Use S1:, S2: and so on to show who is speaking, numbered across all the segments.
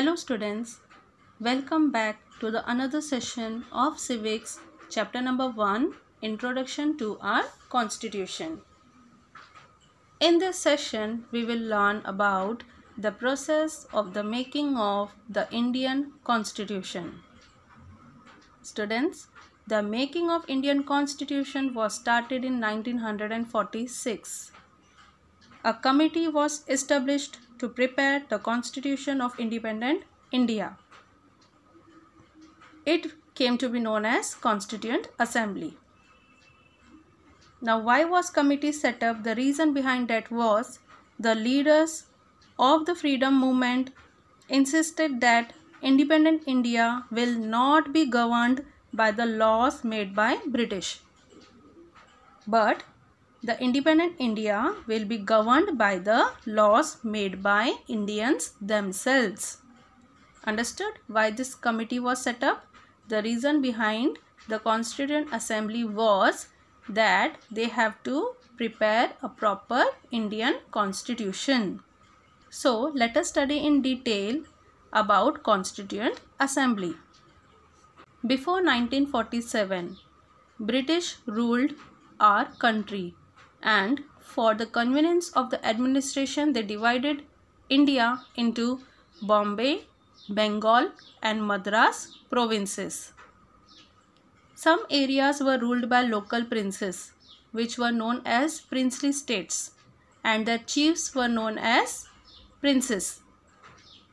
S1: Hello students, welcome back to the another session of Civics chapter number 1, Introduction to our Constitution. In this session we will learn about the process of the making of the Indian Constitution. Students, the making of Indian Constitution was started in 1946. A committee was established to prepare the Constitution of Independent India. It came to be known as Constituent Assembly. Now, why was committee set up? The reason behind that was the leaders of the freedom movement insisted that independent India will not be governed by the laws made by British, but the independent India will be governed by the laws made by Indians themselves. Understood why this committee was set up? The reason behind the Constituent Assembly was that they have to prepare a proper Indian Constitution. So let us study in detail about Constituent Assembly. Before 1947, British ruled our country, and for the convenience of the administration they divided India into Bombay, Bengal and Madras provinces. Some areas were ruled by local princes, which were known as princely states, and their chiefs were known as princes.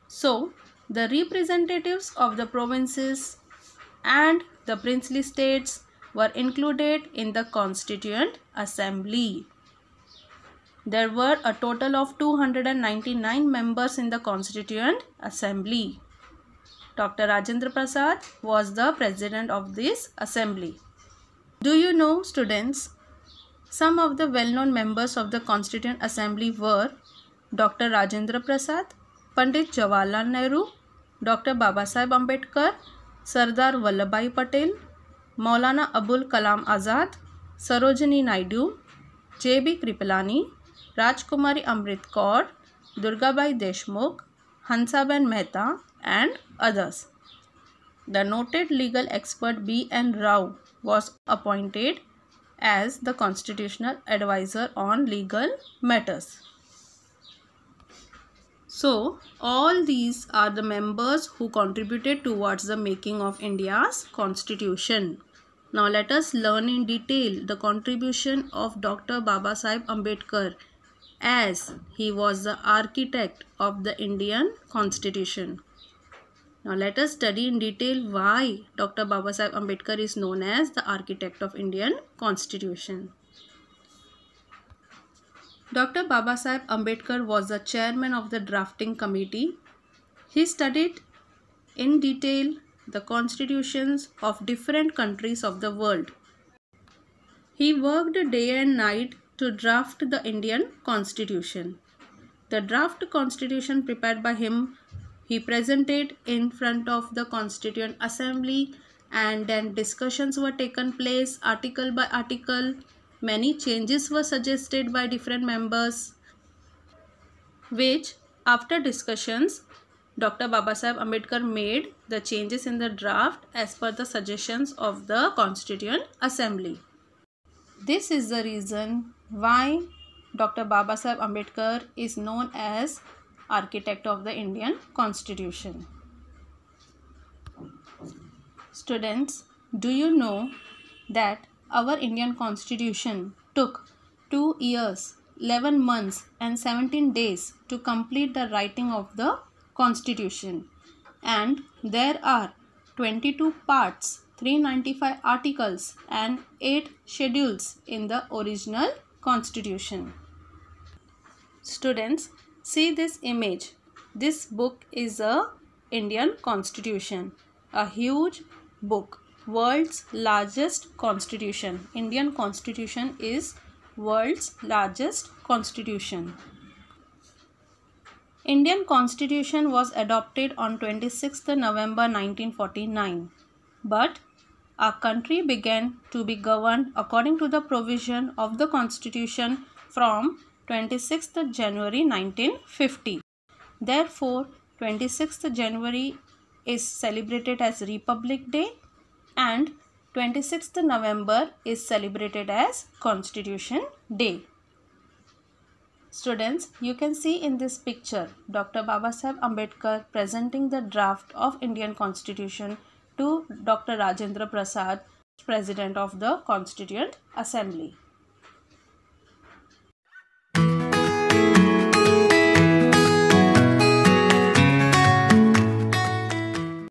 S1: So, the representatives of the provinces and the princely states were included in the Constituent Assembly. There were a total of 299 members in the Constituent Assembly. Dr. Rajendra Prasad was the president of this assembly. Do you know, students, some of the well-known members of the Constituent Assembly were Dr. Rajendra Prasad, Pandit Jawaharlal Nehru, Dr. Babasaheb Ambedkar, Sardar Vallabhbhai Patel, Maulana Abul Kalam Azad, Sarojini Naidu, J.B. Kripalani, Rajkumari Amrit Kaur, Durgabai Deshmukh, Hansaben Mehta and others. The noted legal expert B.N. Rao was appointed as the constitutional advisor on legal matters. So, all these are the members who contributed towards the making of India's constitution. Now, let us learn in detail the contribution of Dr. Babasaheb Ambedkar, as he was the architect of the Indian constitution. Now, let us study in detail why Dr. Babasaheb Ambedkar is known as the architect of Indian constitution. Dr. Babasaheb Ambedkar was the chairman of the drafting committee. He studied in detail the constitutions of different countries of the world. He worked day and night to draft the Indian constitution. The draft constitution prepared by him, he presented in front of the Constituent Assembly, and then discussions were taken place article by article. Many changes were suggested by different members, which after discussions Dr. Babasaheb Ambedkar made the changes in the draft as per the suggestions of the Constituent Assembly. This is the reason why Dr. Babasaheb Ambedkar is known as architect of the Indian Constitution. Students, do you know that our Indian Constitution took 2 years, 11 months and 17 days to complete the writing of the Constitution, and there are 22 parts, 395 articles and 8 schedules in the original Constitution. Students, see this image. This book is a Indian Constitution, a huge book, world's largest constitution. Indian Constitution is world's largest constitution. Indian Constitution was adopted on 26th November 1949, but our country began to be governed according to the provision of the Constitution from 26th January 1950. Therefore, 26th January is celebrated as Republic Day and 26th November is celebrated as Constitution Day. Students, you can see in this picture Dr. Babasaheb Ambedkar presenting the draft of Indian Constitution to Dr. Rajendra Prasad, President of the Constituent Assembly.